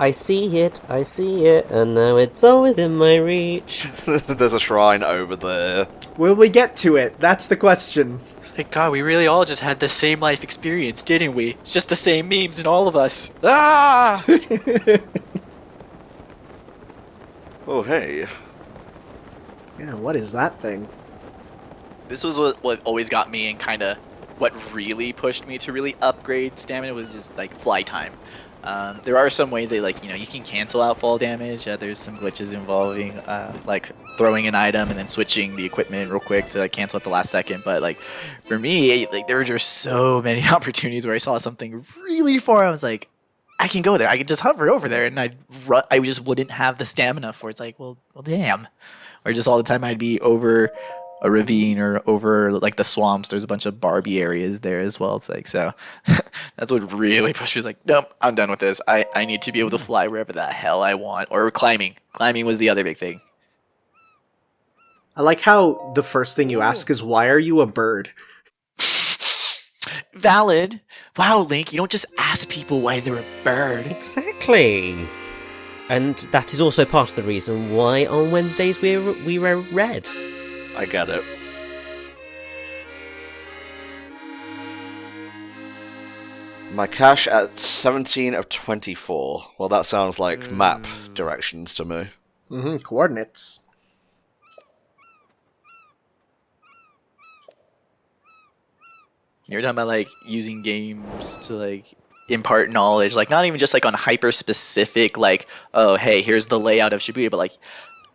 I see it, and now it's all within my reach. There's a shrine over there. Will we get to it? That's the question. Thank God, we really all just had the same life experience, didn't we? It's just the same memes in all of us. Ah! Oh, hey. Yeah, what is that thing? This was what always got me, and kind of what really pushed me to really upgrade stamina was just like fly time. There are some ways they you can cancel out fall damage. There's some glitches involving like throwing an item and then switching the equipment real quick to cancel at the last second. But like for me, there were just so many opportunities where I saw something really far. I was like, I can go there. I can just hover over there, and I just wouldn't have the stamina for it. It's like, well, damn. Or just all the time I'd be over a ravine or over like the swamps. There's a bunch of Barbie areas there as well. It's like, so that's what really pushed me. It's like, nope, I'm done with this. I need to be able to fly wherever the hell I want. Or climbing. Climbing was the other big thing. I like how the first thing you ask is, why are you a bird? Valid. Wow, Link, you don't just ask people why they're a bird. Exactly. And that is also part of the reason why on Wednesdays we wear red. I get it. My cache at 17 of 24. Well, that sounds like map directions to me. Coordinates. You're talking about like using games to like impart knowledge, like not even just like on hyper specific, like, oh hey, here's the layout of Shibuya, but like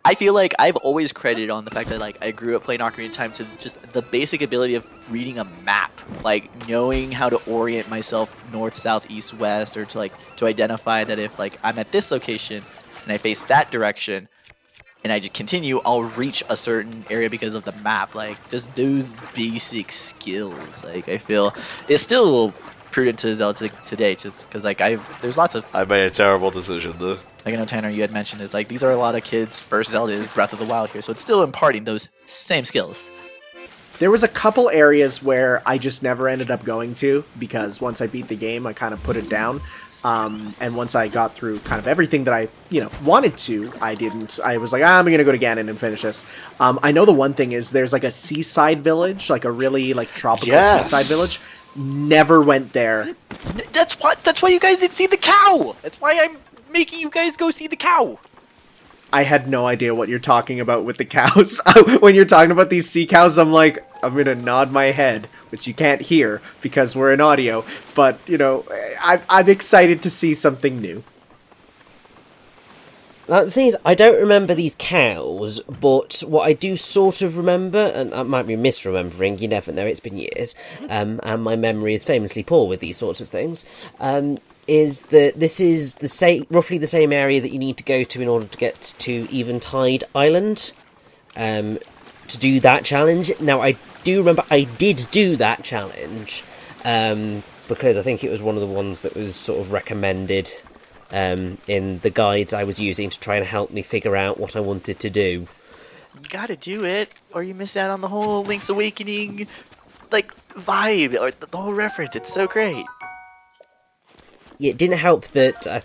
I feel like I've always credited on the fact that like I grew up playing Ocarina of Time to just the basic ability of reading a map, like knowing how to orient myself north, south, east, west, or to identify that if like I'm at this location and I face that direction and I just continue, I'll reach a certain area because of the map. Like just those basic skills. Like I feel it's still prudent to Zelda today, just because like there's lots of. I made a terrible decision though. Like I know Tanner, you had mentioned is like these are a lot of kids' first Zelda is Breath of the Wild here, so it's still imparting those same skills. There was a couple areas where I just never ended up going to, because once I beat the game, I kind of put it down. And once I got through kind of everything that I, wanted to, I didn't. I was like, I'm going to go to Ganon and finish this. I know the one thing is there's like a seaside village, like a really like tropical seaside village. Never went there. That's why you guys didn't see the cow. That's why I'm making you guys go see the cow. I had no idea what you're talking about with the cows. When you're talking about these sea cows, I'm like, I'm going to nod my head, which you can't hear because we're in audio. But, I'm excited to see something new. The thing is, I don't remember these cows, but what I do sort of remember, and I might be misremembering, you never know, it's been years, and my memory is famously poor with these sorts of things, is that this is roughly the same area that you need to go to in order to get to Eventide Island, to do that challenge. Now, I do remember I did do that challenge, because I think it was one of the ones that was sort of recommended in the guides I was using to try and help me figure out what I wanted to do. You gotta do it, or you miss out on the whole Link's Awakening, like, vibe, or the whole reference. It's so great. Yeah, it didn't help that I'm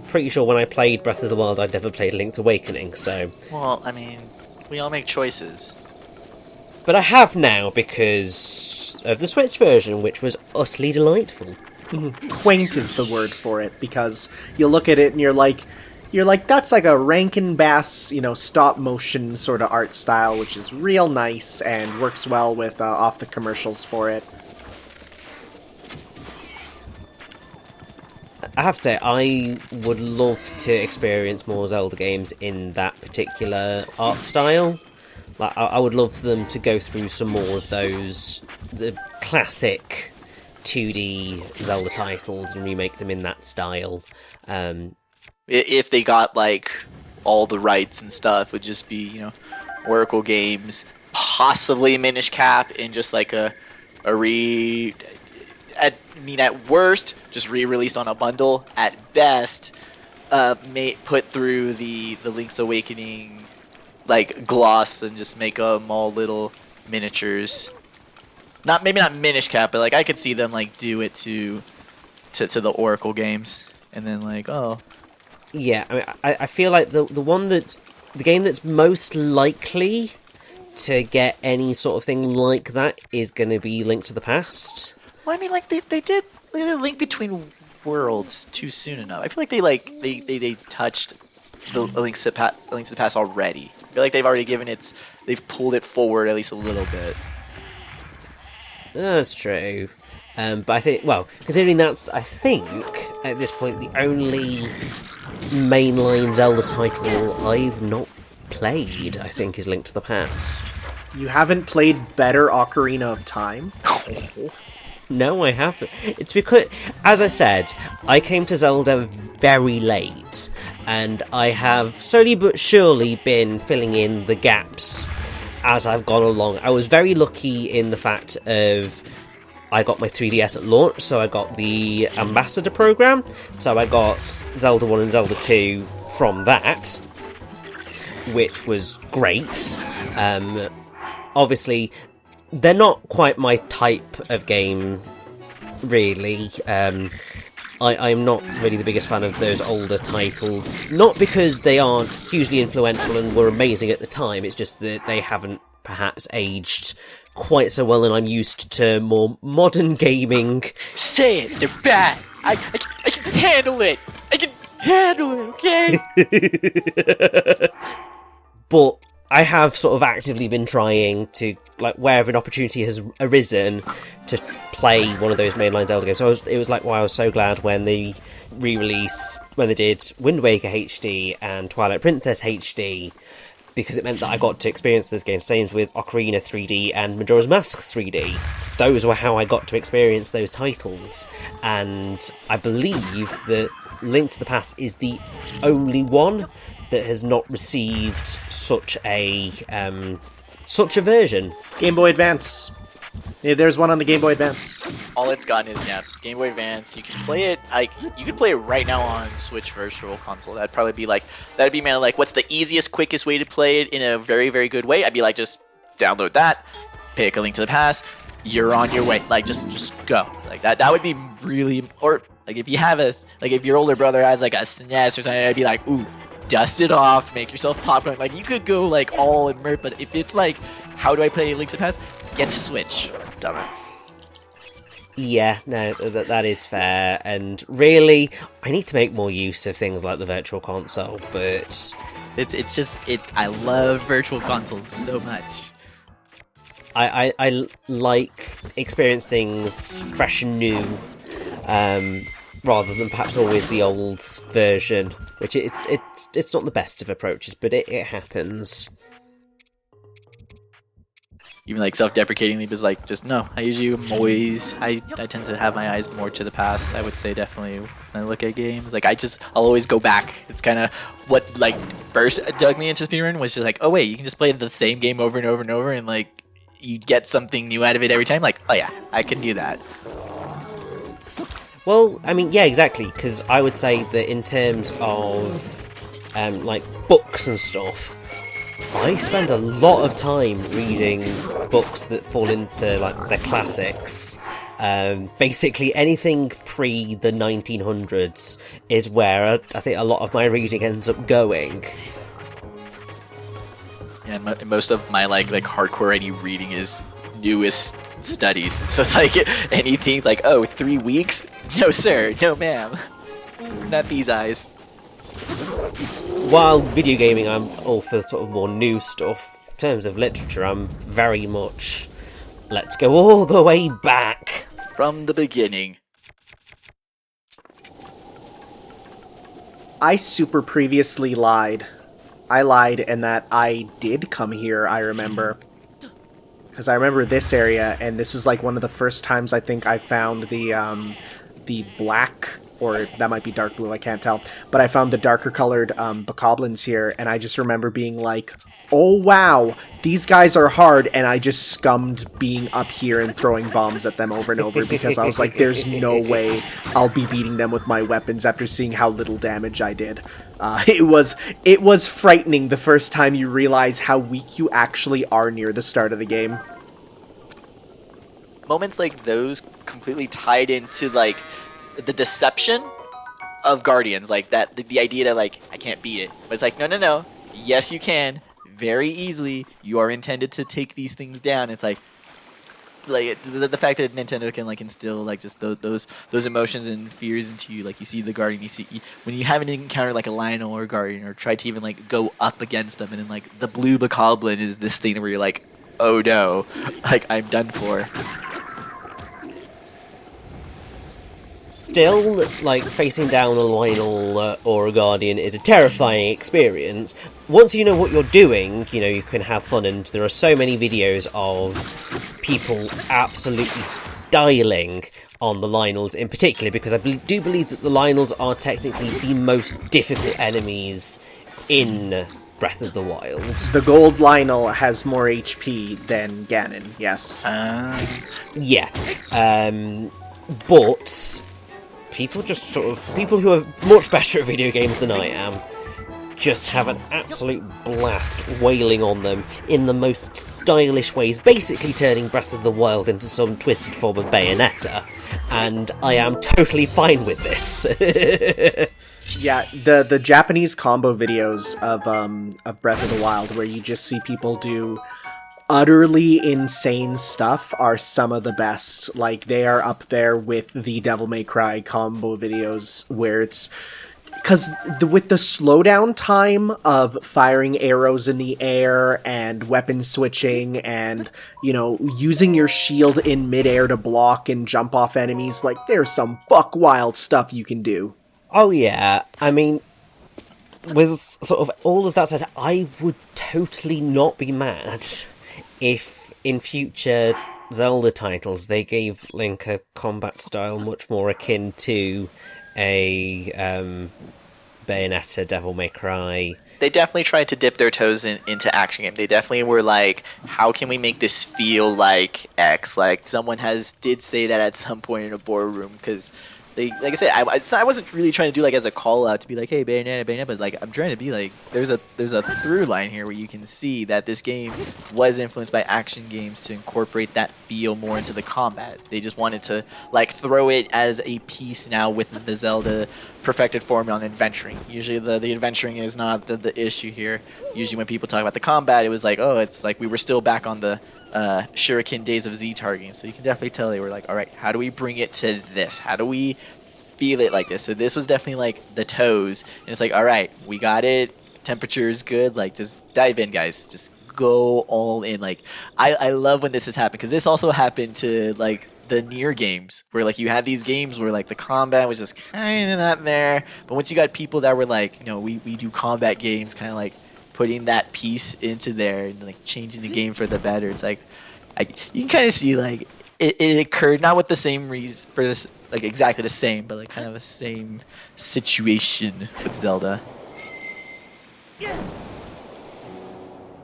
pretty sure when I played Breath of the Wild, I'd never played Link's Awakening, so... Well, I mean, we all make choices. But I have now because of the Switch version, which was utterly delightful. Quaint is the word for it, because you look at it and you're like, that's like a Rankin Bass, stop motion sort of art style, which is real nice and works well with off the commercials for it. I have to say, I would love to experience more Zelda games in that particular art style. Like, I would love for them to go through some more of the classic 2D Zelda titles and remake them in that style. If they got like all the rights and stuff, it would just be Oracle games, possibly Minish Cap, and just like at worst just re-released on a bundle. At best, put through the Link's Awakening like gloss and just make them all little miniatures. Maybe not Minish Cap, but like I could see them like do it to the Oracle games, and then like, oh, Yeah, I mean, I feel like the game that's most likely to get any sort of thing like that is going to be Link to the Past. Well, I mean, like they did Link Between Worlds too soon enough. I feel like they touched the Link to the Past already. I feel like they've already they've pulled it forward at least a little bit. That's true. But I think, well, considering that's, I think, at this point, the only mainline Zelda title I've not played, I think, is Link to the Past. You haven't played better Ocarina of Time? No, I haven't. It's because, as I said, I came to Zelda very late, and I have slowly but surely been filling in the gaps as I've gone along. I was very lucky in the fact of I got my 3DS at launch, so I got the Ambassador program, so I got Zelda 1 and Zelda 2 from that, which was great. Obviously, they're not quite my type of game, really. I'm not really the biggest fan of those older titles. Not because they aren't hugely influential and were amazing at the time, it's just that they haven't perhaps aged quite so well, and I'm used to more modern gaming. Say it, they're bad. I can handle it. I can handle it, okay? But I have sort of actively been trying to, like, wherever an opportunity has arisen, to play one of those mainline Zelda games. So it was like, why I was so glad when they re-release, when they did Wind Waker HD and Twilight Princess HD, because it meant that I got to experience those games. Same with Ocarina 3D and Majora's Mask 3D. Those were how I got to experience those titles. And I believe that Link to the Past is the only one that has not received such a version. Game Boy Advance. Yeah, there's one on the Game Boy Advance. All it's gotten is Game Boy Advance. You can play it you can play it right now on Switch Virtual Console. That'd be mainly like, what's the easiest, quickest way to play it in a very, very good way? I'd be like, just download that, pick A Link to the Past, you're on your way. Like, just go. Like that would be really, or like if you have if your older brother has like a SNES or something, I'd be like, ooh, dust it off, make yourself popcorn. Like, you could go like all immersed, but if it's like, how do I play A Link to the Past? Get to Switch. Damn it. Yeah, no, that is fair, and really, I need to make more use of things like the Virtual Console, but it's just I love Virtual Consoles so much. I like experience things fresh and new, rather than perhaps always the old version, which it's not the best of approaches, but it happens. Even like self-deprecatingly, but like, just no. I usually am always, I tend to have my eyes more to the past. I would say definitely when I look at games. Like, I'll always go back. It's kind of what like first dug me into speedrun, was just like, oh wait, you can just play the same game over and over and over, and like you get something new out of it every time. Like, oh yeah, I can do that. Well, I mean, yeah, exactly, because I would say that in terms of like books and stuff, I spend a lot of time reading books that fall into like the classics. Basically anything pre the 1900s is where I think a lot of my reading ends up going. Yeah, and most of my like hardcore any reading is newest studies. So it's like anything's like, oh, 3 weeks? No sir, no ma'am. Not these eyes. While video gaming, I'm all for sort of more new stuff. In terms of literature, I'm very much, let's go all the way back. From the beginning. I super previously lied. I lied in that I did come here, I remember. Because I remember this area, and this was like one of the first times I think I found the black, or that might be dark blue, I can't tell. But I found the darker colored bokoblins here, and I just remember being like, oh wow, these guys are hard, and I just scummed being up here and throwing bombs at them over and over, because I was like, there's no way I'll be beating them with my weapons after seeing how little damage I did. It was frightening the first time you realize how weak you actually are near the start of the game. Moments like those completely tied into like the deception of Guardians, like that the idea that like I can't beat it, but it's like no, yes you can, very easily. You are intended to take these things down. It's like the fact that Nintendo can like instill like just those emotions and fears into you. Like you see the Guardian, you see when you haven't encountered like a Lionel or Guardian or tried to even like go up against them, and then like the blue Bokoblin is this thing where you're like, oh no, like I'm done for. Still, like, facing down a Lionel or a Guardian is a terrifying experience. Once you know what you're doing, you can have fun, and there are so many videos of people absolutely styling on the Lionels in particular, because I do believe that the Lionels are technically the most difficult enemies in Breath of the Wild. The gold Lionel has more HP than Ganon, yes. Yeah. But people who are much better at video games than I am just have an absolute blast wailing on them in the most stylish ways, basically turning Breath of the Wild into some twisted form of Bayonetta, and I am totally fine with this. Yeah, the Japanese combo videos of Breath of the Wild, where you just see people do utterly insane stuff, are some of the best. Like, they are up there with the Devil May Cry combo videos, where it's... Because with the slowdown time of firing arrows in the air and weapon switching and, using your shield in midair to block and jump off enemies, like, there's some buck wild stuff you can do. Oh yeah, I mean, with sort of all of that said, I would totally not be mad if in future Zelda titles they gave Link a combat style much more akin to a Bayonetta, Devil May Cry. They definitely tried to dip their toes into action game. They definitely were like, how can we make this feel like X? Like, someone did say that at some point in a boardroom, because they, like I said, I wasn't really trying to do like as a call out to be like, hey, Bayonetta, but like I'm trying to be like, there's a through line here where you can see that this game was influenced by action games to incorporate that feel more into the combat. They just wanted to like throw it as a piece now with the Zelda perfected formula on adventuring. Usually the adventuring is not the issue here. Usually when people talk about the combat, it was like, oh, it's like we were still back on the shuriken days of Z targeting. So you can definitely tell they were like, all right, how do we bring it to this? How do we feel it like this? So this was definitely like the toes, and it's like, all right, we got it. Temperature is good. Like, just dive in, guys. Just go all in. Like, I love when this has happened, because this also happened to like the Nier games, where like you had these games where like the combat was just kind of not there, but once you got people that were like, we do combat games, kind of like putting that piece into there and like changing the game for the better. It's like you can kind of see like it occurred, not with the same reason for this, like exactly the same, but like kind of the same situation with Zelda.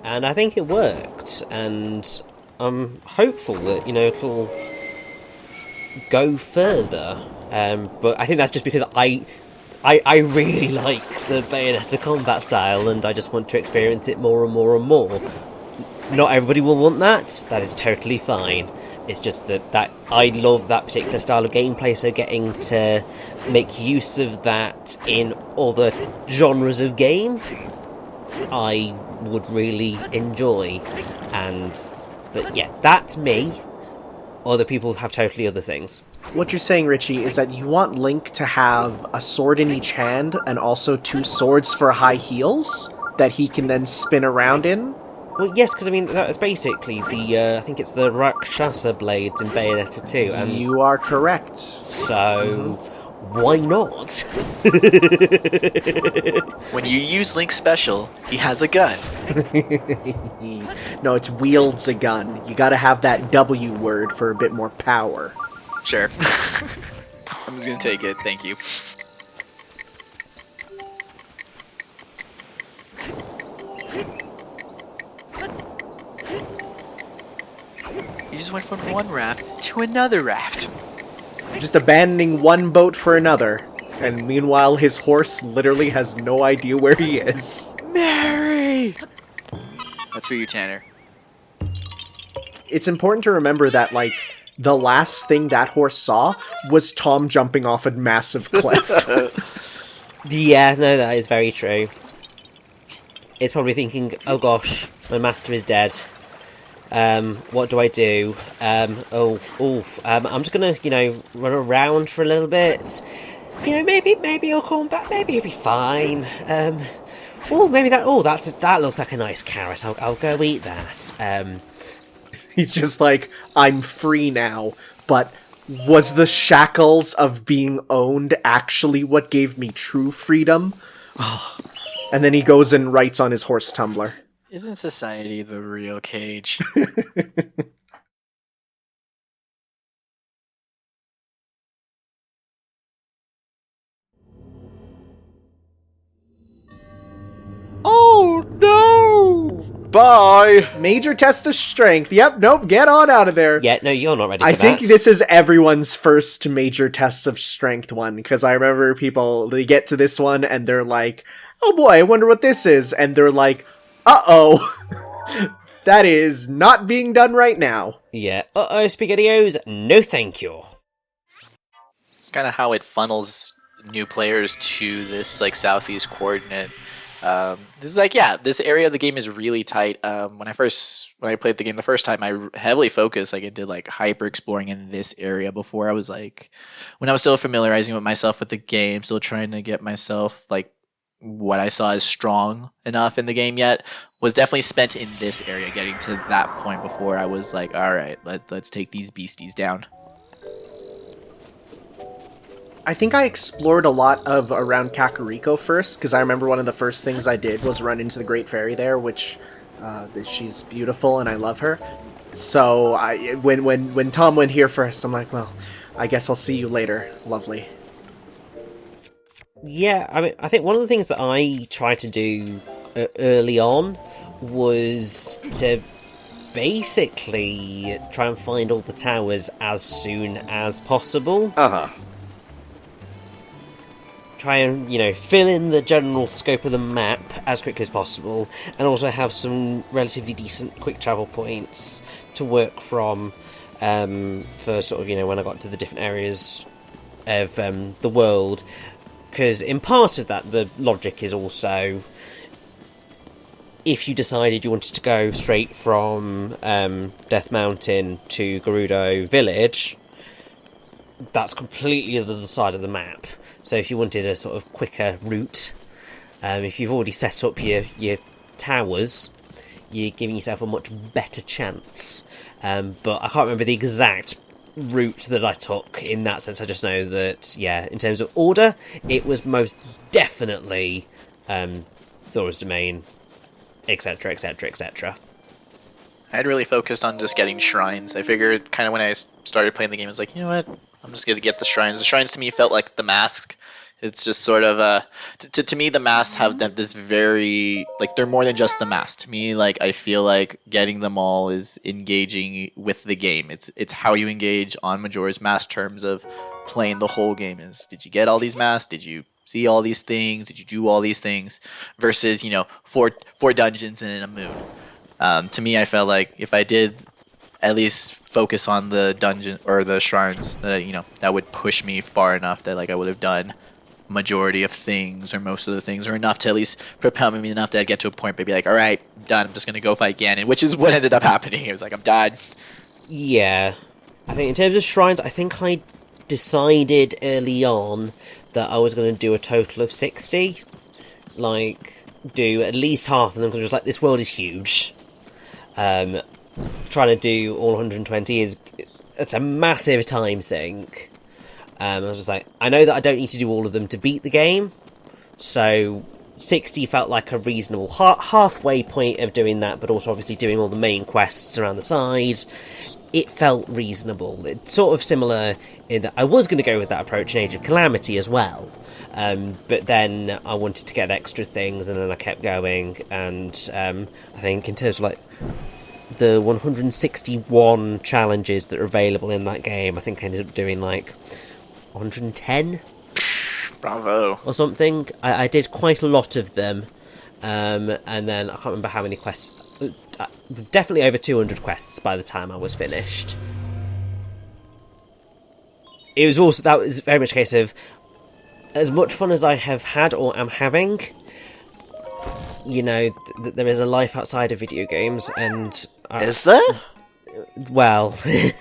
And I think it worked, and I'm hopeful that it'll go further. But I think that's just because I really like the Bayonetta combat style, and I just want to experience it more and more and more. Not everybody will want that. That is totally fine. It's just that I love that particular style of gameplay, so getting to make use of that in other genres of game, I would really enjoy. But yeah, that's me. Other people have totally other things. What you're saying, Richie, is that you want Link to have a sword in each hand and also 2 swords for high heels that he can then spin around in? Well, yes, because I mean, that's basically I think it's the Rakshasa blades in Bayonetta 2. And you are correct. So, why not? When you use Link's special, he has a gun. No, it's wields a gun. You gotta have that W word for a bit more power. Sure. I'm just gonna take it, thank you. You just went from one raft to another raft. Just abandoning one boat for another. And meanwhile, his horse literally has no idea where he is. Mary! That's for you, Tanner. It's important to remember that, like, the last thing that horse saw was Tom jumping off a massive cliff. Yeah, no, that is very true. It's probably thinking, oh gosh, my master is dead. What do I do? I'm just gonna, run around for a little bit. Maybe he'll come back. Maybe he'll be fine. That looks like a nice carrot. I'll go eat that. He's just like, I'm free now, but was the shackles of being owned actually what gave me true freedom? And then he goes and writes on his horse tumbler. Isn't society the real cage? Oh no! Bye! Major test of strength. Yep, nope, get on out of there. Yeah, no, you're not ready for I that. think this is everyone's first major test of strength one, because I remember people, they get to this one and they're like, oh boy, I wonder what this is. And they're like, uh-oh. That is not being done right now. Yeah. SpaghettiOs, no thank you. It's kind of how it funnels new players to this like southeast coordinate. This is like, yeah, this area of the game is really tight. When I played the game the first time, I heavily focused like into like hyper exploring in this area before I was like, when I was still familiarizing with myself with the game, still trying to get myself like what I saw as strong enough in the game yet, was definitely spent in this area, getting to that point before I was like, all right, let's take these beasties down. I think I explored a lot of around Kakariko first, because I remember one of the first things I did was run into the Great Fairy there, which she's beautiful and I love her. So when Tom went here first, I'm like, well, I guess I'll see you later, lovely. Yeah, I mean, I think one of the things that I tried to do early on was to basically try and find all the towers as soon as possible. Uh-huh. Try and, fill in the general scope of the map as quickly as possible, and also have some relatively decent quick travel points to work from for sort of, when I got to the different areas of the world. Because in part of that, the logic is also, if you decided you wanted to go straight from Death Mountain to Gerudo Village, that's completely the other side of the map. So if you wanted a sort of quicker route, if you've already set up your towers, you're giving yourself a much better chance. But I can't remember the exact route that I took in that sense. I just know that, in terms of order, it was most definitely Zora's Domain, etc, etc, etc. I had really focused on just getting shrines. I figured kind of when I started playing the game, I was like, you know what? I'm just going to get the shrines. The shrines to me felt like the mask. It's just sort of to me the masks have this very like they're more than just the mask. To me, like I feel like getting them all is engaging with the game. It's how you engage on Majora's Mask terms of playing the whole game. Is did you get all these masks? Did you see all these things? Did you do all these things? Versus four dungeons and a moon. To me, I felt like if I did at least focus on the dungeon or the shrines, that would push me far enough that like I would have done majority of things or most of the things, or enough to at least propel me enough that I'd get to a point where I'd be like, all right, I'm done. I'm just gonna go fight Ganon, which is what ended up happening. It was like I'm done. Yeah, I think in terms of shrines, I think I decided early on that I was going to do a total of 60. Like, do at least half of them, because it was like, this world is huge. Trying to do all 120 it's a massive time sink. I was just like, I know that I don't need to do all of them to beat the game, so 60 felt like a reasonable halfway point of doing that, but also obviously doing all the main quests around the side. It felt reasonable. It's sort of similar in that I was going to go with that approach in Age of Calamity as well, but then I wanted to get extra things, and then I kept going, and I think in terms of like the 161 challenges that are available in that game, I think I ended up doing like 110 Bravo or something. I did quite a lot of them, and then I can't remember how many quests. Definitely over 200 quests by the time I was finished. That was very much a case of as much fun as I have had or am having, you know, there is a life outside of video games, and Is there? well, See,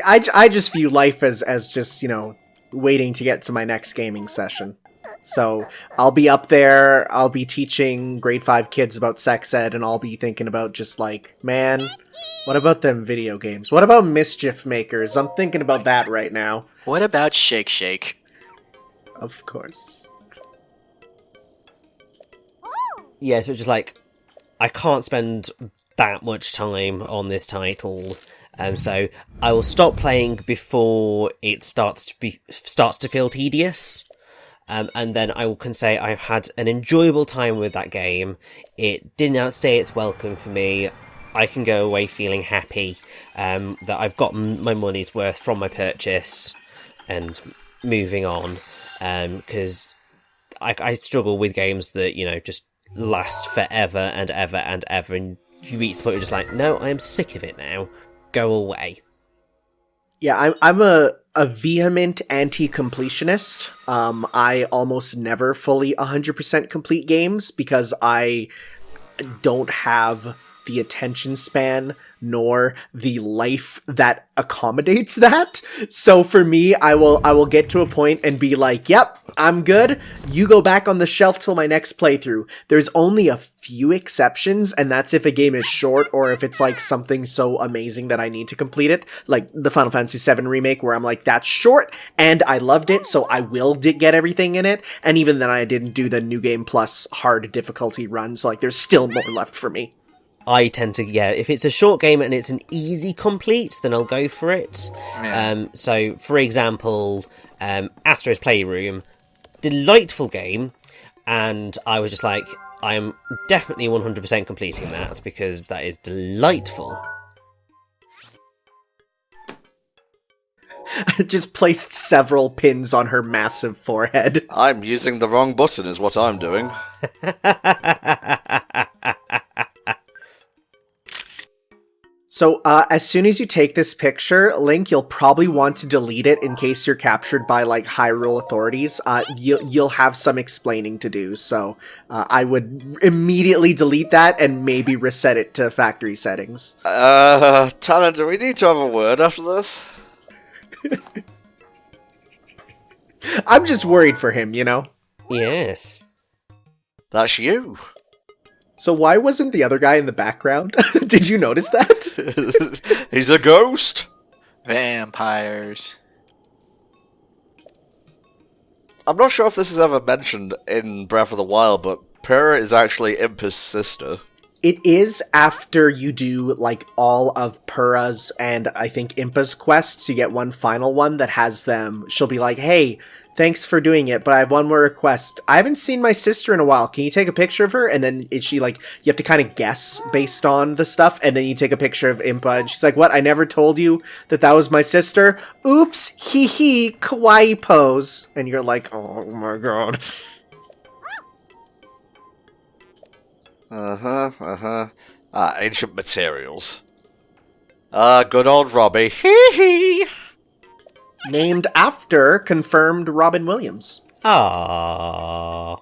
I just view life as just, you know, waiting to get to my next gaming session. So I'll be up there, I'll be teaching grade 5 kids about sex ed, and I'll be thinking about just like, man, what about them video games? What about Mischief Makers? I'm thinking about that right now. What about Shake Shake? Of course. yeah, so it's just like, I can't spend that much time on this title, so I will stop playing before it starts to feel tedious. And then I can say I've had an enjoyable time with that game. It didn't outstay its welcome for me. I can go away feeling happy that I've gotten my money's worth from my purchase and moving on. Because I struggle with games that, you know, just last forever and ever and ever, and you reach the point where you're just like, no, I am sick of it now. Go away. Yeah, I'm a vehement anti-completionist. I almost never fully 100% complete games because I don't have the attention span nor the life that accommodates that. So for me, I will get to a point and be like, yep, I'm good. You go back on the shelf till my next playthrough. There's only a few exceptions, and that's if a game is short or if it's like something so amazing that I need to complete it. Like the Final Fantasy VII Remake, where I'm like, that's short and I loved it, so I will get everything in it. And even then I didn't do the New Game Plus hard difficulty run, so like there's still more left for me. I tend to, if it's a short game and it's an easy complete, then I'll go for it. Yeah. So, for example, Astro's Playroom, delightful game, and I was just like, I'm definitely 100% completing that, because that is delightful. Just placed several pins on her massive forehead. I'm using the wrong button is what I'm doing. So, as soon as you take this picture, Link, you'll probably want to delete it in case you're captured by, like, Hyrule authorities. You'll have some explaining to do, so I would immediately delete that and maybe reset it to factory settings. Tanner, do we need to have a word after this? I'm just worried for him, you know? Yes. That's you. So why wasn't the other guy in the background? Did you notice that? He's a ghost. Vampires. I'm not sure if this is ever mentioned in Breath of the Wild, but Pyrrha is actually Impa's sister. It is after you do, like, all of Purra's and I think Impa's quests. You get one final one that has them. She'll be like, hey, thanks for doing it, but I have one more request. I haven't seen my sister in a while. Can you take a picture of her? And then she, like, you have to kind of guess based on the stuff, and then you take a picture of Impa, and she's like, what? I never told you that was my sister? Oops, hee hee, kawaii pose. And you're like, oh my god. Ancient materials. Good old Robbie. Hee hee. Named after confirmed Robin Williams. Ah.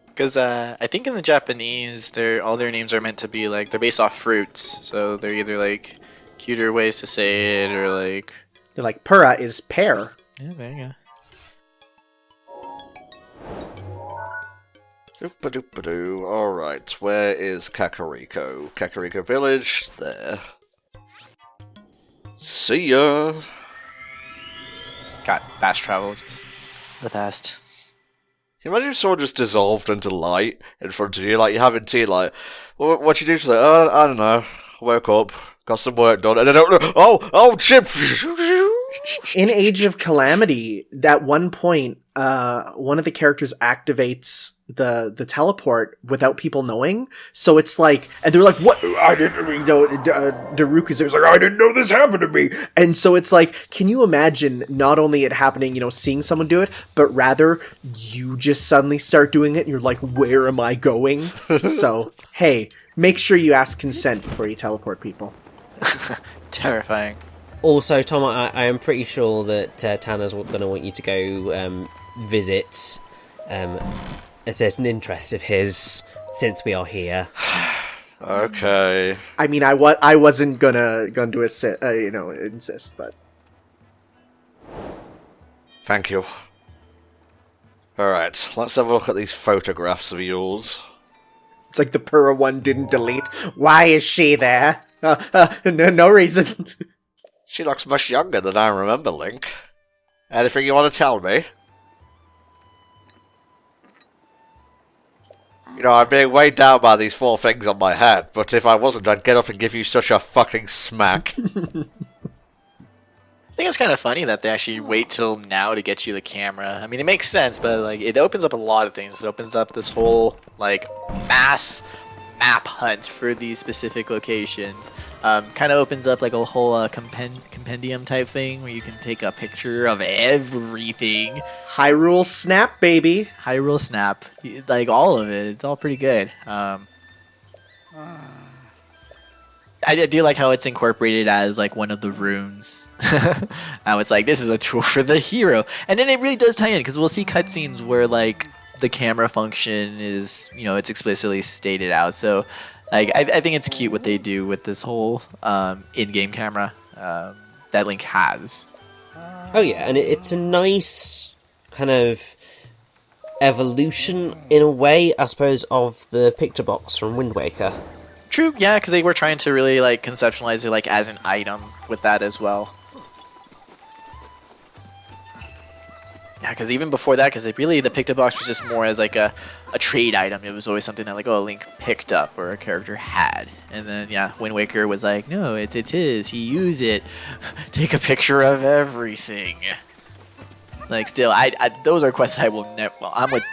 Because I think in the Japanese, all their names are meant to be like, they're based off fruits. So they're either like cuter ways to say it or like. They're like, Purra is pear. Yeah, there you go. Doop-a-doop-a-doo. Alright, where is Kakariko? Kakariko Village, there. See ya! Got fast travel, just the best. Can you imagine if someone just dissolved into light in front of you, like you're having tea, like, what you do? She's like, I don't know, woke up, got some work done, and I don't know, oh, chip! In Age of Calamity, at one point, one of the characters activates the teleport without people knowing. So it's like, and they're like, what? I didn't, Daruka's like, I didn't know this happened to me. And so it's like, can you imagine not only it happening, seeing someone do it, but rather you just suddenly start doing it and you're like, where am I going? So, hey, make sure you ask consent before you teleport people. Terrifying. Also, Tom, I am pretty sure that Tanner's going to want you to go visit a certain interest of his since we are here. Okay. I mean, I wasn't gonna insist, but Thank you. Alright, let's have a look at these photographs of yours. it's like the Pura one didn't delete. Why is she there? No reason. She looks much younger than I remember, Link. Anything you want to tell me? You know, I'm being weighed down by these 4 things on my head, but if I wasn't, I'd get up and give you such a fucking smack. I think it's kind of funny that they actually wait till now to get you the camera. I mean, it makes sense, but like it opens up a lot of things. It opens up this whole like mass map hunt for these specific locations. Kind of opens up like a whole compendium type thing where you can take a picture of everything. Hyrule Snap, baby. Hyrule Snap, like all of it. It's all pretty good. I do like how it's incorporated as like one of the runes. How it's like this is a tool for the hero, and then it really does tie in because we'll see cutscenes where like the camera function is, you know, it's explicitly stated out. So like I think it's cute what they do with this whole in-game camera that Link has. Oh yeah, and it's a nice kind of evolution in a way, I suppose, of the picture box from Wind Waker. True, yeah, because they were trying to really like conceptualize it like as an item with that as well. Yeah, because even before that, because really the picture box was just more as like a trade item. It was always something that like, oh, Link picked up or a character had. And then, yeah, Wind Waker was like, no, it's his. He used it. Take a picture of everything. Like, still, I those are quests I will never... Well, I'm with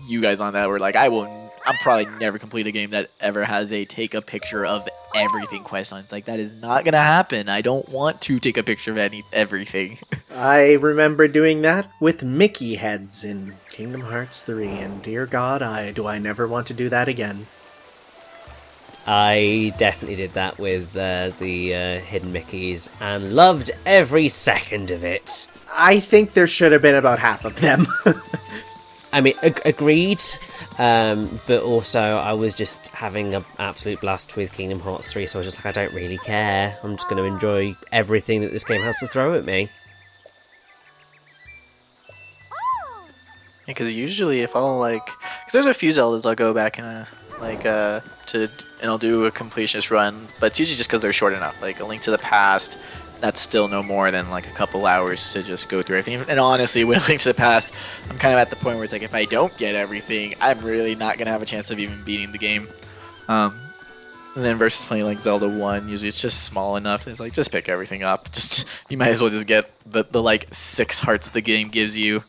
you guys on that. Where like, I'm probably never complete a game that ever has a take a picture of everything quest line. It's like, that is not going to happen. I don't want to take a picture of everything. I remember doing that with Mickey heads in Kingdom Hearts 3, and dear God, do I never want to do that again. I definitely did that with the hidden Mickeys and loved every second of it. I think there should have been about half of them. I mean, agreed, but also I was just having an absolute blast with Kingdom Hearts 3, so I was just like, I don't really care. I'm just going to enjoy everything that this game has to throw at me. Because usually if I'll like... Because there's a few Zeldas I'll go back and I'll do a completionist run, but it's usually just because they're short enough. Like A Link to the Past, that's still no more than like a couple hours to just go through everything. And honestly, with Link to the Past, I'm kind of at the point where it's like, if I don't get everything, I'm really not going to have a chance of even beating the game. And then versus playing like Zelda 1, usually it's just small enough. It's like, just pick everything up. Just you might as well just get the like 6 hearts the game gives you.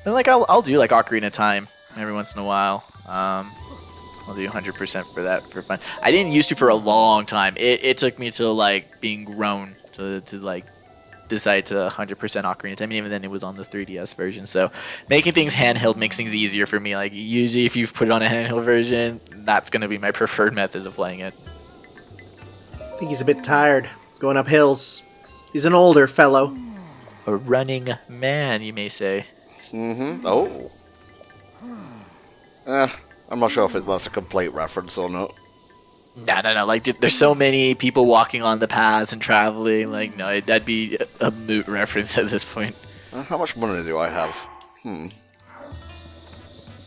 And like I'll do like Ocarina of Time every once in a while. I'll do 100% for that for fun. I didn't used to for a long time. It took me to like being grown to like decide to 100% Ocarina of Time. And even then, it was on the 3DS version. So making things handheld makes things easier for me. Like usually, if you've put it on a handheld version, that's gonna be my preferred method of playing it. I think he's a bit tired, going up hills. He's an older fellow. A running man, you may say. Mm-hmm. Oh. I'm not sure if that's a complete reference or not. No. Like, dude, there's so many people walking on the paths and traveling. Like, no, that'd be a moot reference at this point. How much money do I have?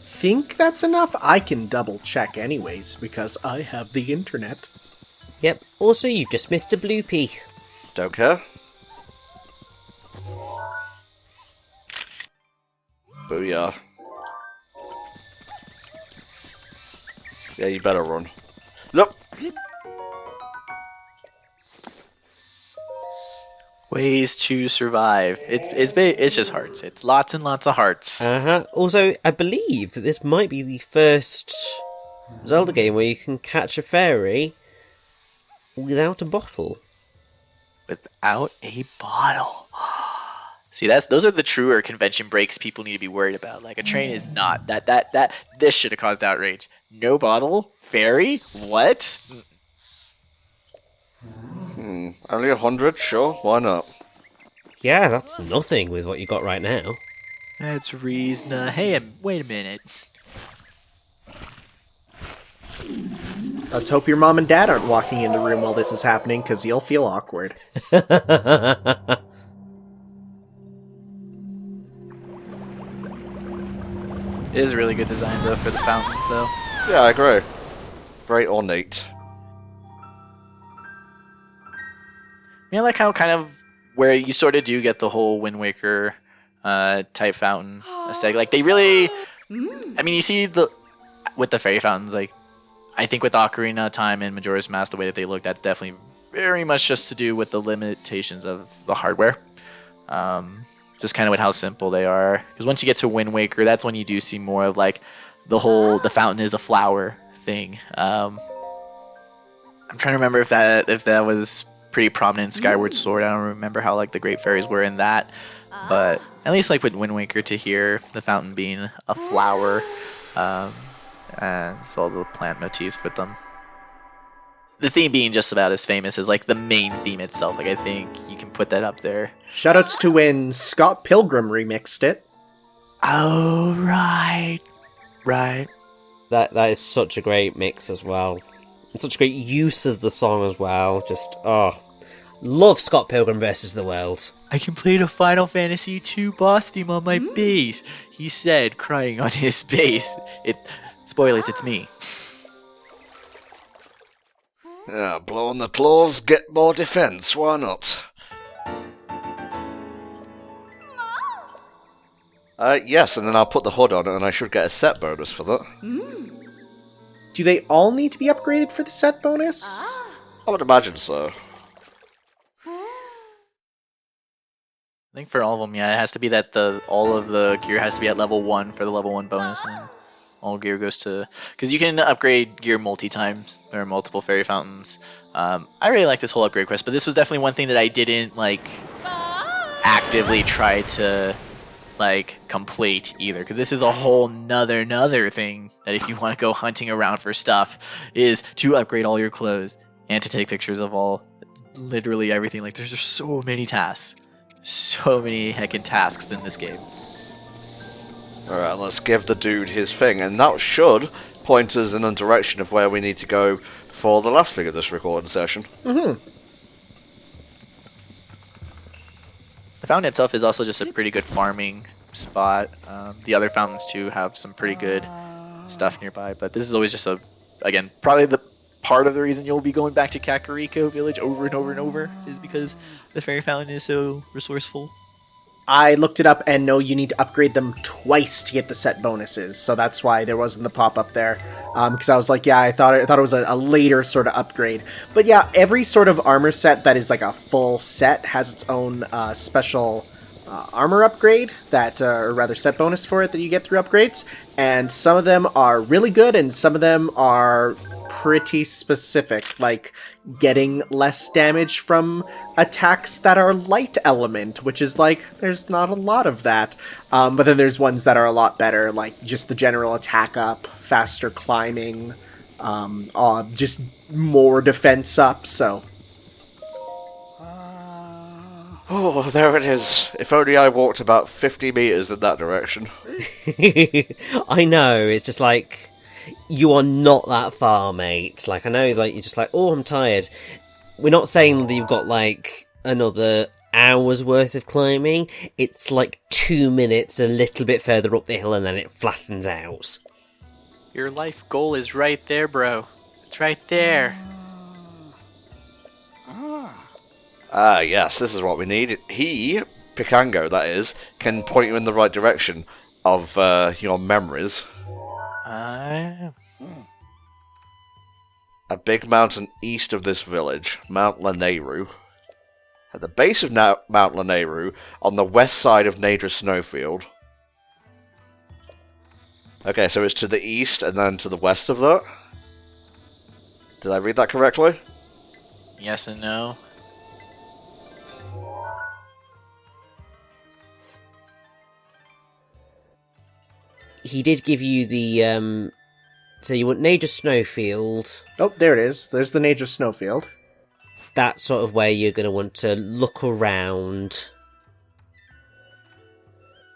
Think that's enough? I can double check anyways, because I have the internet. Yep, also you've just missed a bloopy. Don't care. Booyah. Yeah, you better run. Nope. Ways to survive. It's just hearts. It's lots and lots of hearts. Also, I believe that this might be the first Zelda game where you can catch a fairy without a bottle. Without a bottle. See, those are the truer convention breaks people need to be worried about. Like, a train is not. This should have caused outrage. No bottle? Fairy? What? Only 100? Sure, why not? Yeah, that's nothing with what you got right now. That's reason. Hey, wait a minute. Let's hope your mom and dad aren't walking in the room while this is happening, because you'll feel awkward. It is a really good design though for the fountains though. Yeah, I agree. Very ornate. I like how kind of where you sort of do get the whole Wind Waker type fountain aesthetic. Like they really, I mean, you see with the fairy fountains, like I think with Ocarina of Time and Majora's Mask, the way that they look, that's definitely very much just to do with the limitations of the hardware. Just kind of with how simple they are. Because once you get to Wind Waker, that's when you do see more of like the fountain is a flower thing. I'm trying to remember if that was pretty prominent in Skyward Sword. I don't remember how like the Great Fairies were in that, but at least like with Wind Waker, to hear the fountain being a flower, and so all the plant motifs with them. The theme being just about as famous as like the main theme itself. Like I think you can put that up there. Shoutouts to when Scott Pilgrim remixed it. Oh right. That is such a great mix as well. And such a great use of the song as well. Just, love Scott Pilgrim versus the World. I can play the Final Fantasy II boss theme on my bass. He said, crying on his bass. Spoilers, it's me. Yeah, blow on the cloves, get more defense, why not? Yes, and then I'll put the hood on it and I should get a set bonus for that. Do they all need to be upgraded for the set bonus? I would imagine so. I think for all of them, yeah, it has to be that all of the gear has to be at level 1 for the level 1 bonus, and all gear goes to... Because you can upgrade gear multi-times. There are multiple fairy fountains. I really like this whole upgrade quest, but this was definitely one thing that I didn't, like, actively try to, like, complete either. Because this is a whole nother thing that if you want to go hunting around for stuff, is to upgrade all your clothes and to take pictures of literally everything. Like, there's just so many tasks. So many heckin' tasks in this game. Alright, let's give the dude his thing, and that should point us in a direction of where we need to go for the last thing of this recording session. Mm-hmm. The fountain itself is also just a pretty good farming spot. The other fountains too have some pretty good stuff nearby, but this is always just again, probably the part of the reason you'll be going back to Kakariko Village over and over and over is because the fairy fountain is so resourceful. I looked it up, and no, you need to upgrade them twice to get the set bonuses, so that's why there wasn't the pop-up there. Because I was like, yeah, I thought it was a later sort of upgrade. But yeah, every sort of armor set that is like a full set has its own special armor upgrade, or rather set bonus for it that you get through upgrades. And some of them are really good, and some of them are pretty specific, like getting less damage from attacks that are light element, which is like, there's not a lot of that. But then there's ones that are a lot better, like just the general attack up, faster climbing, just more defense up, so... Oh, there it is. If only I walked about 50 meters in that direction. I know, it's just like... You are not that far, mate. Like, I know, like, you're just like, oh, I'm tired. We're not saying that you've got, like, another hour's worth of climbing. It's, like, 2 minutes a little bit further up the hill, and then it flattens out. Your life goal is right there, bro. It's right there. Yes, this is what we need. He, Picango, that is, can point you in the right direction of your memories. A big mountain east of this village, Mount Lanayru. At the base of Mount Lanayru, on the west side of Nadra Snowfield. Okay, so it's to the east and then to the west of that? Did I read that correctly? Yes and no. He did give you the, so you want Nadra Snowfield. Oh, there it is. There's the Nadra Snowfield. that's sort of where you're going to want to look around.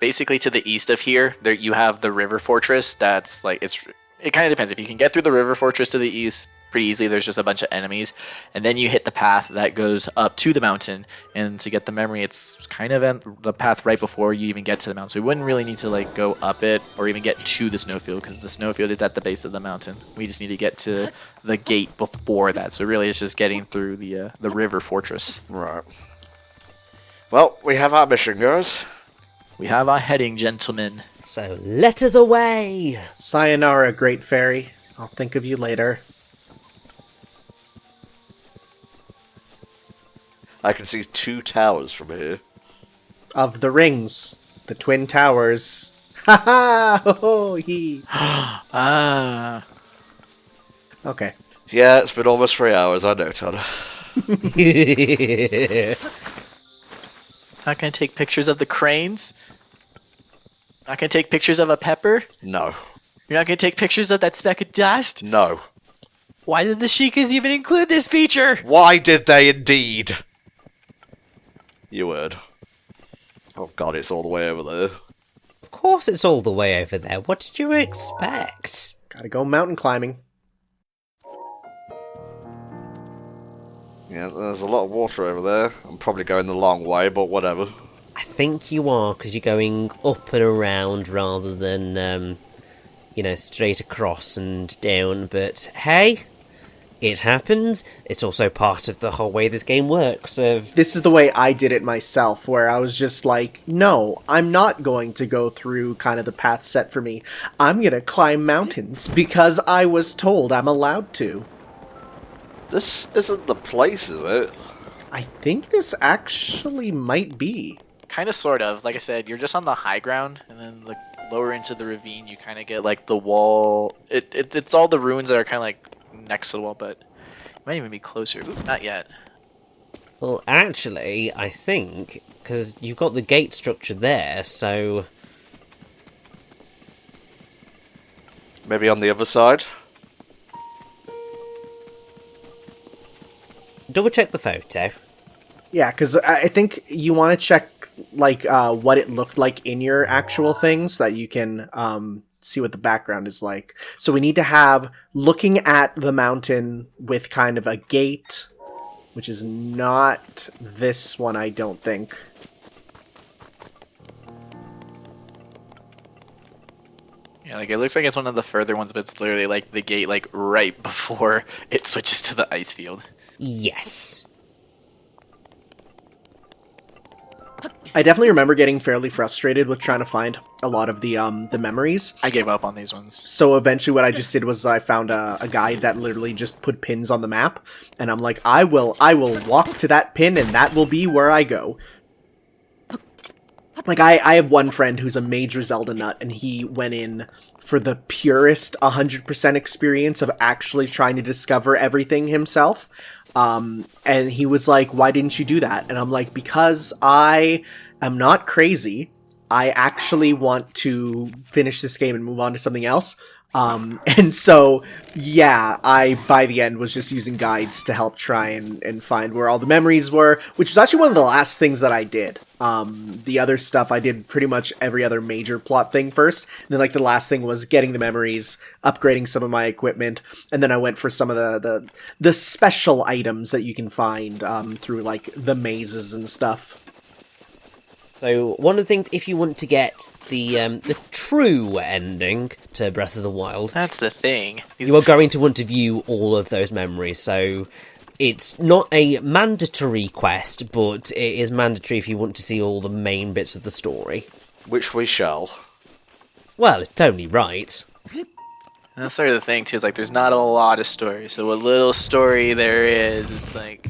Basically, to the east of here, there you have the river fortress. That's like it kind of depends. If you can get through the river fortress to the east pretty easily, there's just a bunch of enemies, and then you hit the path that goes up to the mountain. And to get the memory, it's kind of the path right before you even get to the mountain. So we wouldn't really need to like go up it or even get to the snowfield, because the snowfield is at the base of the mountain. We just need to get to the gate before that. So really, it's just getting through the river fortress. Right. Well, we have our mission, guys. We have our heading, gentlemen. So let us away! Sayonara, great fairy. I'll think of you later. I can see 2 towers from here. Of the rings, the twin towers. Ha ha! Ho ho! He. Ah. Okay. Yeah, it's been almost 3 hours, I know, Tanner. Not gonna take pictures of the cranes? Not gonna take pictures of a pepper? No. You're not gonna take pictures of that speck of dust? No. Why did the Sheikahs even include this feature? Why did they indeed? You heard. Oh god, it's all the way over there. Of course it's all the way over there. What did you expect? Gotta go mountain climbing. Yeah, there's a lot of water over there. I'm probably going the long way, but whatever. I think you are, because you're going up and around rather than, straight across and down. But hey, it happens. It's also part of the whole way this game works. This is the way I did it myself, where I was just like, no, I'm not going to go through kind of the path set for me. I'm gonna climb mountains because I was told I'm allowed to. This isn't the place, is it? I think this actually might be. Kind of, sort of. Like I said, you're just on the high ground, and then like lower into the ravine, you kind of get like the wall. It's all the ruins that are kind of like next to the wall, but it might even be closer. Ooh, not yet. Well, actually, I think, because you've got the gate structure there, so... Maybe on the other side? Double check the photo. Yeah, because I think you want to check like what it looked like in your actual things, so that you can see what the background is like. So we need to have looking at the mountain with kind of a gate, which is not this one, I don't think. Yeah, like it looks like it's one of the further ones, but it's literally like the gate like right before it switches to the ice field. Yes. I definitely remember getting fairly frustrated with trying to find a lot of the memories. I gave up on these ones. So eventually what I just did was I found a guide that literally just put pins on the map, and I'm like, I will walk to that pin and that will be where I go. Like, I have one friend who's a major Zelda nut, and he went in for the purest 100% experience of actually trying to discover everything himself. And he was like, why didn't you do that? And I'm like, because I am not crazy. I actually want to finish this game and move on to something else. And so, yeah, I, by the end, was just using guides to help try and find where all the memories were, which was actually one of the last things that I did. The other stuff, I did pretty much every other major plot thing first, and then, like, the last thing was getting the memories, upgrading some of my equipment, and then I went for some of the special items that you can find, through, like, the mazes and stuff. So, one of the things, if you want to get the true ending to Breath of the Wild... That's the thing. You are going to want to view all of those memories, so... It's not a mandatory quest, but it is mandatory if you want to see all the main bits of the story. Which we shall. Well, it's totally right. And that's sort of the thing, too, is like there's not a lot of story. So what little story there is, it's like,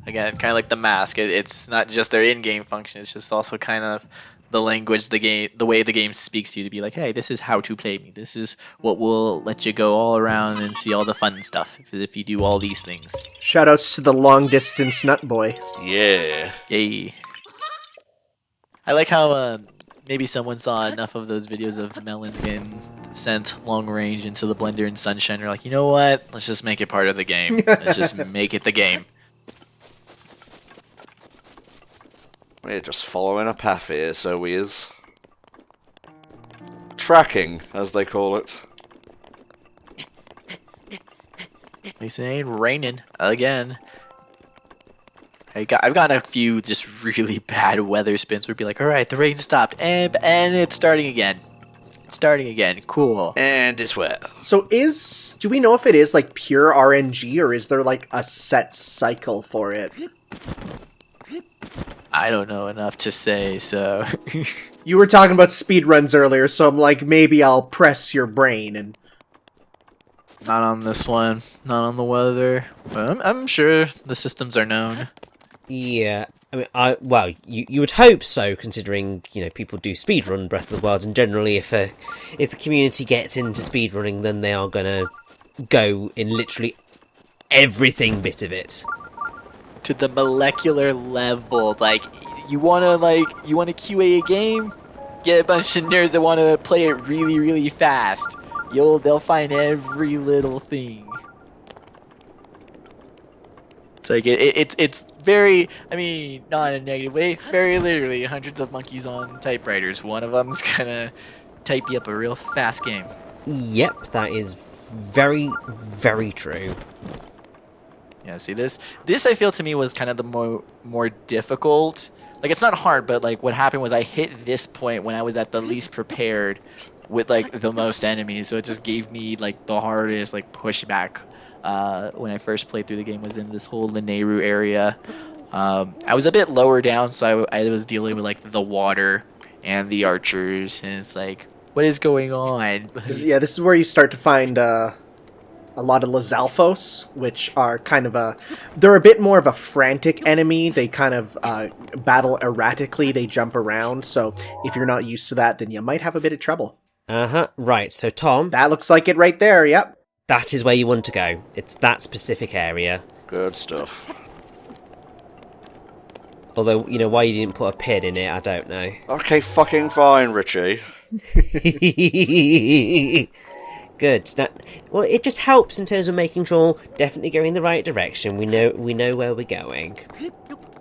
again, kind of like the mask. It's not just their in-game function, it's just also kind of the language, the way the game speaks to you to be like, hey, this is how to play me. This is what will let you go all around and see all the fun stuff if you do all these things. Shoutouts to the long-distance nut boy. Yeah. Yay. I like how maybe someone saw enough of those videos of melons getting sent long range into the blender in sunshine. They're like, you know what? Let's just make it part of the game. Let's just make it the game. We're just following a path here, so we is. Tracking, as they call it. At least it ain't raining again. I've gotten a few just really bad weather spins where it'd be like, alright, the rain stopped, and it's starting again. It's starting again. Cool. And it's wet. So do we know if it is like pure RNG or is there like a set cycle for it? I don't know enough to say, so... You were talking about speedruns earlier, so I'm like, maybe I'll press your brain and... Not on this one. Not on the weather. But I'm sure the systems are known. Yeah, I mean, you would hope so, considering people do speedrun Breath of the Wild, and generally, if the community gets into speedrunning, then they are gonna go in literally everything bit of it To the molecular level. Like, you wanna QA a game? Get a bunch of nerds that wanna play it really, really fast. They'll find every little thing. It's like it's very, I mean, not in a negative way, very literally hundreds of monkeys on typewriters. One of them's gonna type you up a real fast game. Yep, that is very, very true. Yeah, see this I feel to me was kind of the more difficult. Like, it's not hard, but like what happened was I hit this point when I was at the least prepared with like the most enemies, so it just gave me like the hardest like pushback. When I first played through the game was in this whole Lineru area. I was a bit lower down, so I was dealing with like the water and the archers, and it's like, what is going on? Yeah, this is where you start to find a lot of Lizalfos, which are kind of they're a bit more of a frantic enemy. They kind of battle erratically, they jump around, so if you're not used to that, then you might have a bit of trouble. Right, so Tom, That looks like it right there, yep. that is where you want to go. It's that specific area. Good stuff. Although, why you didn't put a pin in it, I don't know. Okay, fucking fine, Richie. Good. Well, it just helps in terms of making sure we're definitely going in the right direction. We know where we're going.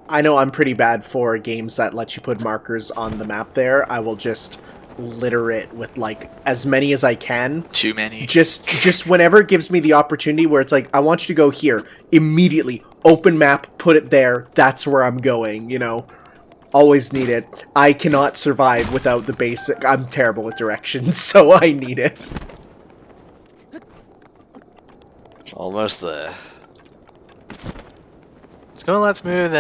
I know I'm pretty bad for games that let you put markers on the map there. I will just litter it with like as many as I can. Too many. Just whenever it gives me the opportunity where it's like, I want you to go here, immediately open map, put it there, that's where I'm going, always need it. I cannot survive without the basic. I'm terrible with directions, so I need it. Almost there. It's going a lot smoother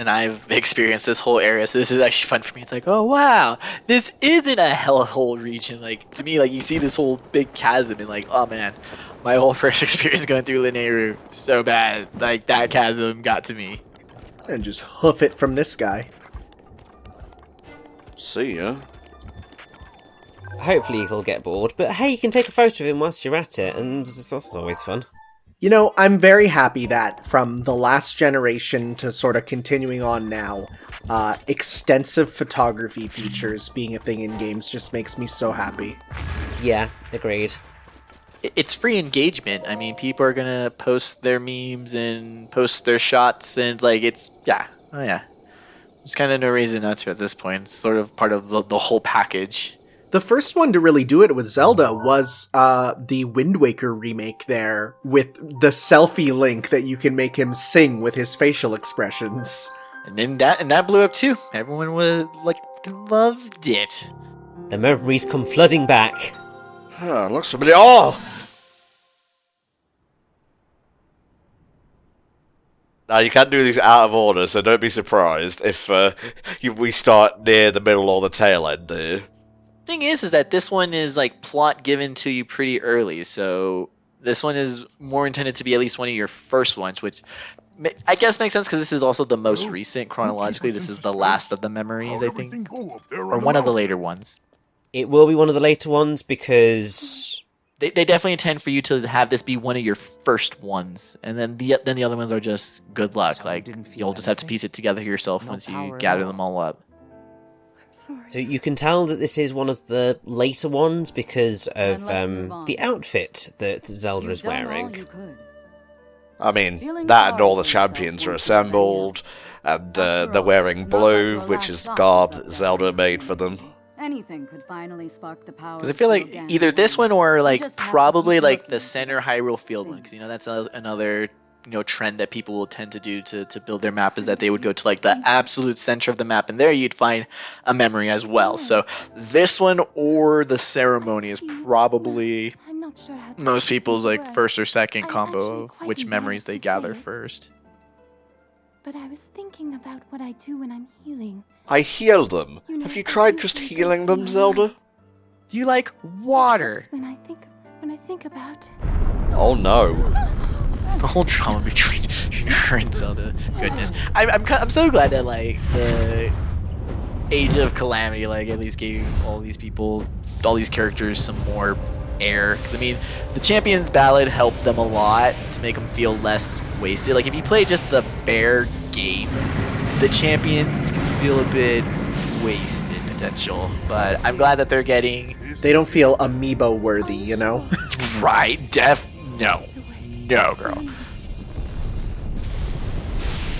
and I've experienced this whole area, so this is actually fun for me. It's like, oh wow, this isn't a hellhole region. Like, to me, like, you see this whole big chasm and like, oh man, my whole first experience going through Lineru, so bad. Like, that chasm got to me. And just hoof it from this guy. See ya. Hopefully he'll get bored, but hey, you can take a photo of him whilst you're at it, and that's always fun. I'm very happy that from the last generation to sort of continuing on now, extensive photography features being a thing in games just makes me so happy. Yeah, agreed. It's free engagement. I mean, people are gonna post their memes and post their shots, and like, it's, yeah. Oh yeah. There's kind of no reason not to at this point. It's sort of part of the whole package. The first one to really do it with Zelda was the Wind Waker remake there, with the selfie link that you can make him sing with his facial expressions. And then that blew up too. Everyone was like, loved it. The memories come flooding back. Oh, looks familiar. Oh! Now, you can't do these out of order, so don't be surprised if we start near the middle or the tail end here. Thing is that this one is like plot given to you pretty early, so this one is more intended to be at least one of your first ones, which I guess makes sense because this is also the most recent chronologically. This is the last of the memories, I think, or one of the later ones. It will be one of the later ones because they definitely intend for you to have this be one of your first ones, and then the other ones are just good luck. Like, you'll just have to piece it together yourself once you gather them all up. So you can tell that this is one of the later ones because of the outfit that Zelda is wearing. I mean, that and all the champions are assembled, and they're wearing blue, which is the garb that Zelda made for them. Anything could finally spark the power. Because I feel like either this one or like probably like the center Hyrule Field one, because you know that's another trend that people will tend to do to build their map, is that they would go to like the absolute center of the map, and there you'd find a memory as well. So this one or the ceremony is probably most people's like first or second combo of which memories they gather first. But I was thinking about what I do when I'm healing. I heal them. Have you tried just healing them, Zelda? Do you like water? When I think about. Oh no. The whole drama between her and Zelda. Goodness. I'm so glad that like the Age of Calamity like at least gave all these people, all these characters some more air. Because I mean, the Champions Ballad helped them a lot to make them feel less wasted. Like if you play just the bare game, the Champions can feel a bit wasted potential. But I'm glad that they're getting. They don't feel amiibo worthy, you know? Right, no, girl.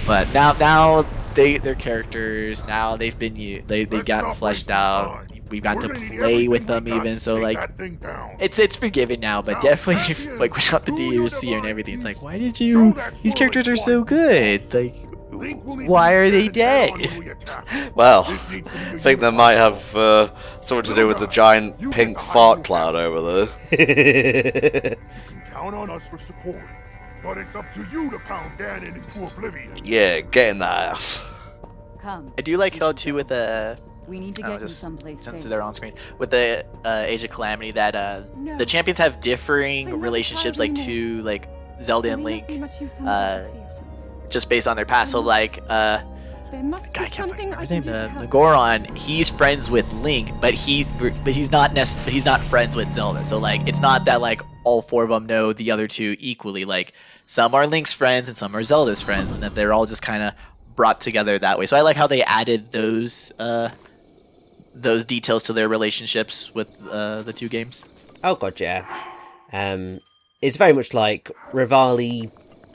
But now they're characters. Now they've gotten fleshed out. We've got to play with them even. So like, it's forgiven now. But definitely like without the DLC and everything, it's like, why did you? These characters are so good. Like, why are they dead? Well, I think that might have something to do with the giant pink fart cloud over there. Count on us for support, but it's up to you to pound Ganon into oblivion. Yeah, get in the ass. Come. I do like how too with the We need to get you someplace since safe. they're on screen with the Age of Calamity that the champions have differing relationships like to like Zelda and Link, just based on their past. So like I can't remember his name. The Goron, he's friends with Link, but he's not friends with Zelda. So like, it's not that like all four of them know the other two equally. Like, some are Link's friends and some are Zelda's friends, and that they're all just kind of brought together that way. So I like how they added those details to their relationships with the two games. Oh god, yeah. It's very much like Rivali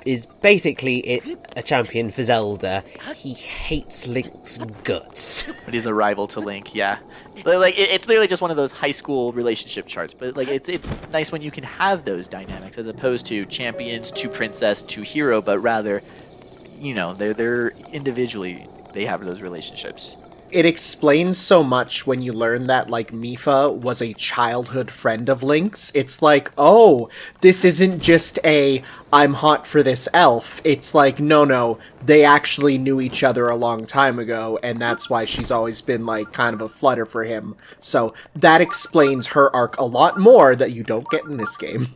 is basically a champion for Zelda. He hates Link's guts. But he's a rival to Link, yeah. But, like, it's literally just one of those high school relationship charts. But like, it's nice when you can have those dynamics as opposed to champions to princess to hero, but rather, they're individually they have those relationships. It explains so much when you learn that, like, Mipha was a childhood friend of Link's. It's like, oh, this isn't just I'm hot for this elf. It's like, no, they actually knew each other a long time ago, and that's why she's always been, like, kind of a flutter for him. So that explains her arc a lot more that you don't get in this game.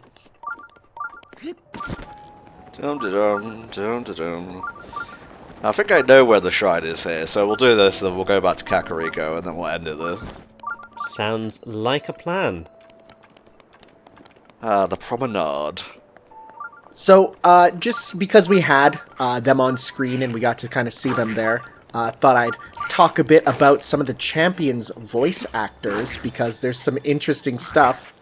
Dum-da-dum. I think I know where the shrine is here, so we'll do this, then we'll go back to Kakariko, and then we'll end it there. Sounds like a plan. The promenade. So, just because we had them on screen and we got to kind of see them there, thought I'd talk a bit about some of the champions' voice actors, because there's some interesting stuff.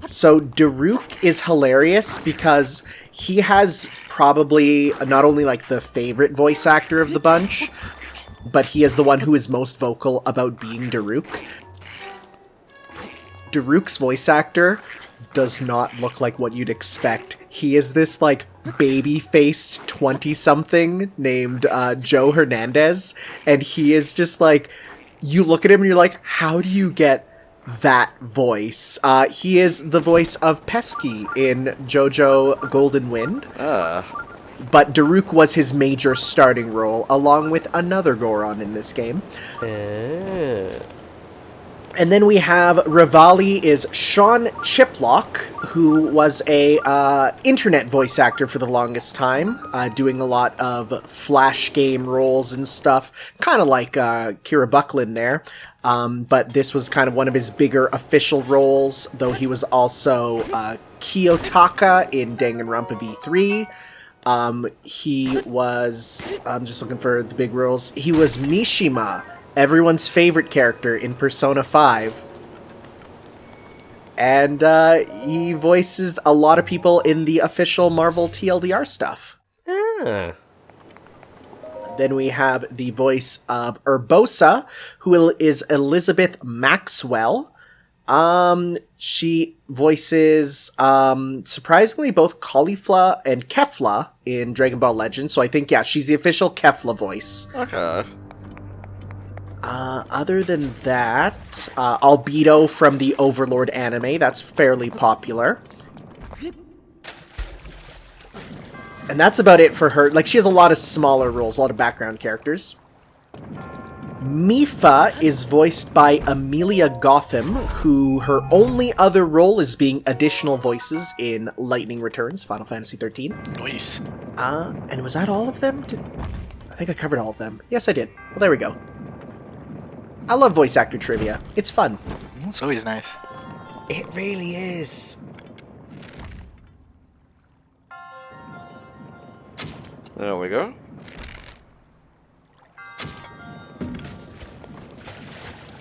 So Daruk is hilarious because he has probably not only like the favorite voice actor of the bunch, but he is the one who is most vocal about being Daruk. Daruk's voice actor does not look like what you'd expect. He is this like baby-faced 20-something named Joe Hernandez, and he is just like, you look at him and you're like, how do you get that voice? He is the voice of Pesky in JoJo Golden Wind. But Daruk was his major starting role, along with another Goron in this game. And then we have Rivali is Sean Chiplock, who was a internet voice actor for the longest time, doing a lot of Flash game roles and stuff, kind of like Kira Buckland there. But this was kind of one of his bigger official roles, though he was also Kiyotaka in Danganronpa V3. He was, I'm just looking for the big roles, he was Mishima, everyone's favorite character in Persona 5. And he voices a lot of people in the official Marvel TLDR stuff. Ah. Then we have the voice of Urbosa, who is Elizabeth Maxwell. She voices, surprisingly, both Caulifla and Kefla in Dragon Ball Legends. So I think, yeah, she's the official Kefla voice. Okay. Other than that, Albedo from the Overlord anime. That's fairly popular. And that's about it for her. Like, she has a lot of smaller roles, a lot of background characters. Mifa is voiced by Amelia Gotham, who her only other role is being additional voices in Lightning Returns, Final Fantasy XIII. Nice. And was that all of them? I think I covered all of them. Yes, I did. Well, there we go. I love voice actor trivia. It's fun. It's always nice. It really is. There we go.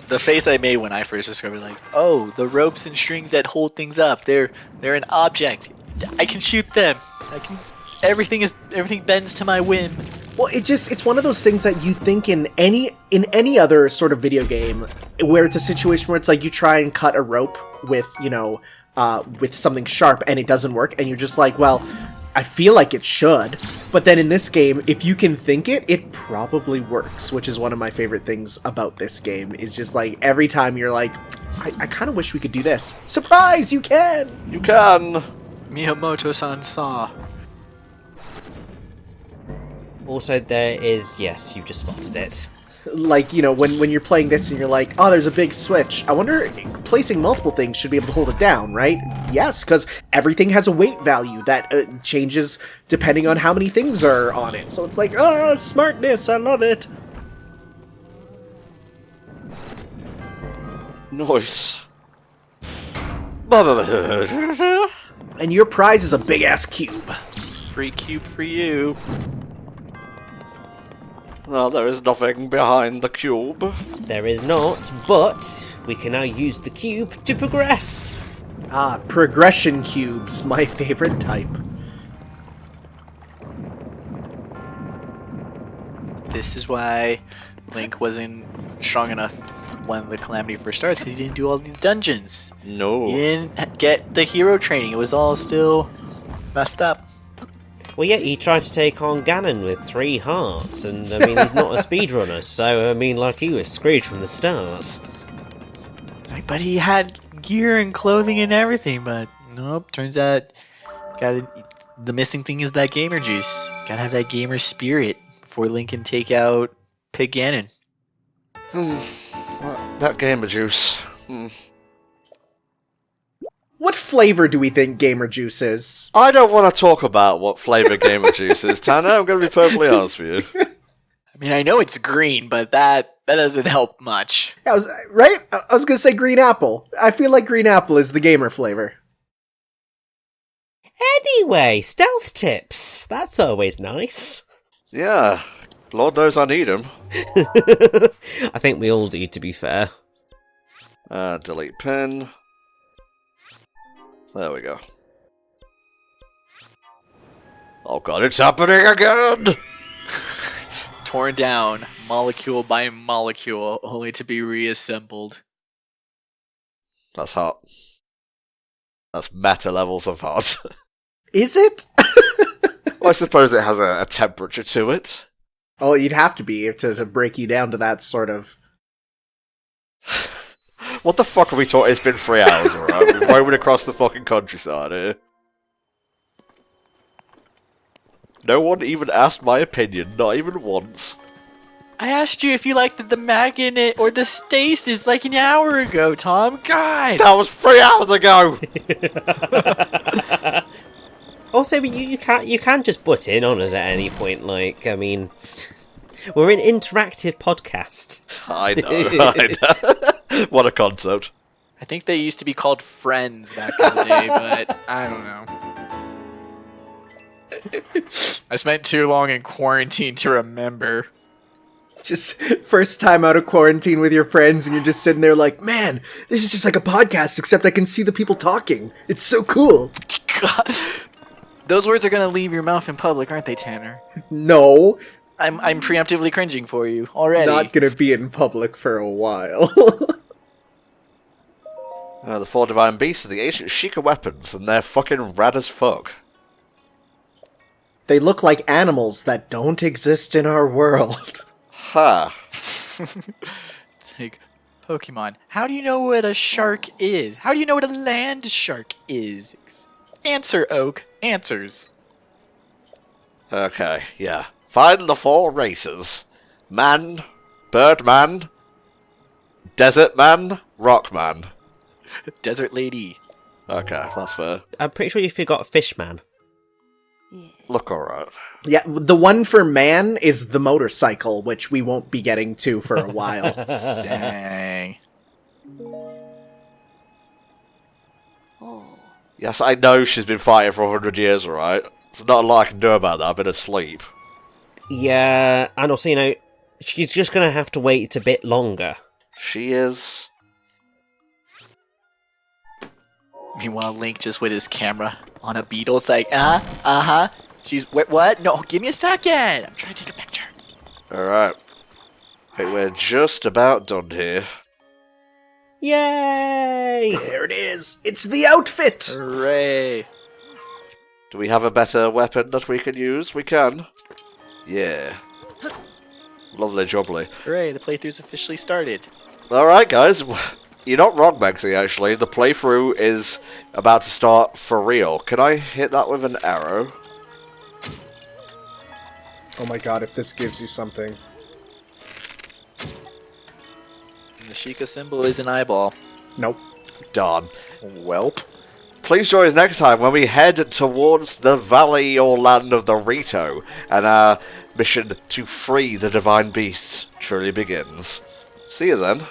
The face I made when I first discovered, like, oh, the ropes and strings that hold things up, they're an object. I can shoot them. Everything bends to my whim. Well, it's one of those things that you think in any other sort of video game where it's a situation where it's like you try and cut a rope with, with something sharp and it doesn't work, and you're just like, well, I feel like it should. But then in this game, if you can think it probably works, which is one of my favorite things about this game. Is just like every time you're like, I kind of wish we could do this. Surprise, you can! You can! Miyamoto-san saw. Also, there is, yes, you've just spotted it. Like, when you're playing this and you're like, oh, there's a big switch. I wonder, placing multiple things should be able to hold it down, right? Yes, because everything has a weight value that changes depending on how many things are on it. So it's like, oh, smartness, I love it. Nice. And your prize is a big-ass cube. Free cube for you. No, there is nothing behind the cube. There is not, but we can now use the cube to progress. Ah, progression cubes, my favorite type. This is why Link wasn't strong enough when the Calamity first starts, because he didn't do all these dungeons. No. He didn't get the hero training. It was all still messed up. Well, yeah, he tried to take on Ganon with 3 hearts, and, I mean, he's not a speedrunner, so, I mean, like, he was screwed from the start. But he had gear and clothing and everything, but nope, turns out the missing thing is that gamer juice. Gotta have that gamer spirit before Link can take out Pig Ganon. That gamer juice. What flavor do we think gamer juice is? I don't want to talk about what flavor gamer juice is, Tanner. I'm going to be perfectly honest with you. I mean, I know it's green, but that doesn't help much. Yeah, right? I was going to say green apple. I feel like green apple is the gamer flavor. Anyway, stealth tips. That's always nice. Yeah, Lord knows I need them. I think we all do, to be fair. Delete pin. There we go. Oh god, it's happening again! Torn down, molecule by molecule, only to be reassembled. That's hot. That's meta levels of hot. Is it? Well, I suppose it has a temperature to it. Oh, you'd have to be to break you down to that sort of... What the fuck have we taught? It's been 3 hours, alright? We're roaming across the fucking countryside here. No one even asked my opinion, not even once. I asked you if you liked the magnet or the stasis like an hour ago, Tom. God! That was 3 hours ago! Also, you can just butt in on us at any point, like, I mean... We're an interactive podcast. I know. What a concept. I think they used to be called Friends back in the day, but I don't know. I spent too long in quarantine to remember. Just first time out of quarantine with your friends, and you're just sitting there like, man, this is just like a podcast, except I can see the people talking. It's so cool. God. Those words are gonna leave your mouth in public, aren't they, Tanner? No, I'm preemptively cringing for you already. not gonna be in public for a while. The four divine beasts are the ancient Sheikah weapons, and they're fucking rad as fuck. They look like animals that don't exist in our world. Ha. It's like, Pokemon, how do you know what a shark is? How do you know what a land shark is? Answer, Oak. Answers. Okay, yeah. Find the four races. Man, Birdman, Desert Man, Rockman. Desert Lady. Okay, that's fair. I'm pretty sure you forgot Fishman. Look alright. Yeah, the one for man is the motorcycle, which we won't be getting to for a while. Dang. Yes, I know she's been fighting for 100 years, alright? There's not a lot I can do about that, I've been asleep. Yeah, and also, you know, she's just going to have to wait a bit longer. She is. Meanwhile, Link just with his camera on a beetle, it's like, uh-huh. She's, wait, what? No, give me a second. I'm trying to take a picture. Alright. I think we're just about done here. Yay! There it is. It's the outfit. Hooray. Do we have a better weapon that we can use? We can. Yeah. Lovely jubbly. Hooray, the playthrough's officially started. Alright, guys. You're not wrong, Maxie, actually. The playthrough is about to start for real. Can I hit that with an arrow? Oh my god, if this gives you something. And the Sheikah symbol is an eyeball. Nope. Darn. Welp. Please join us next time when we head towards the valley or land of the Rito, and our mission to free the divine beasts truly begins. See you then.